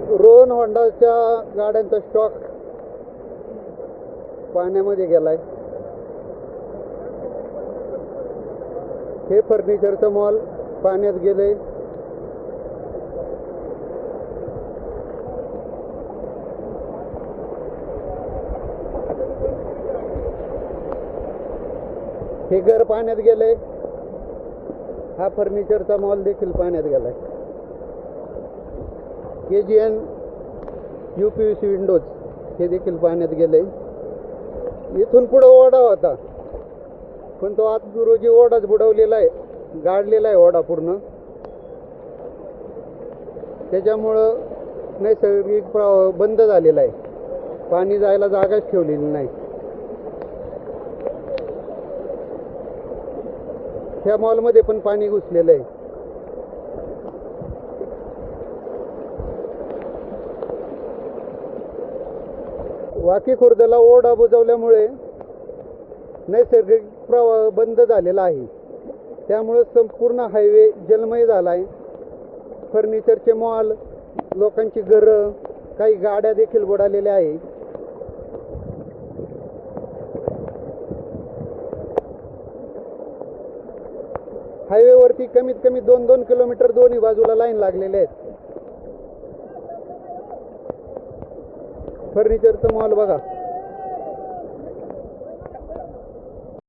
रोहन होंडाच्या गाड्यांचा स्टॉक पाण्यामध्ये गेलाय। हे फर्निचरचं मॉल पाण्यात गेले। हे घर पाण्यात गेले। हा फर्निचरचा मॉल देखील पाण्यात गेलाय। KGN UPVC विंडोज हे देखील पाण्यात गेले। इथून पुढे ओढा होता, पण तो आज रोजी ओढाच बुडवलेला आहे, गाडलेला आहे ओढा पूर्ण। त्याच्यामुळं नैसर्गिक प्रवाह बंद झालेला आहे, पाणी जायला जागाच ठेवलेली नाही। ह्या मॉलमध्ये पण पाणी घुसलेलं आहे। वाकी खुर्दला ओढा बुजवल्यामुळे नैसर्गिक प्रवाह बंद झालेला आहे, त्यामुळे संपूर्ण हायवे जलमय झाला आहे। फर्निचरचे मॉल, लोकांची घरं, काही गाड्या देखील बुडालेल्या आहे। हायवेवरती कमीत कमी 2-2 किलोमीटर दोन्ही बाजूला लाईन लागलेले आहेत। फर्निचरचं मॉल बघा।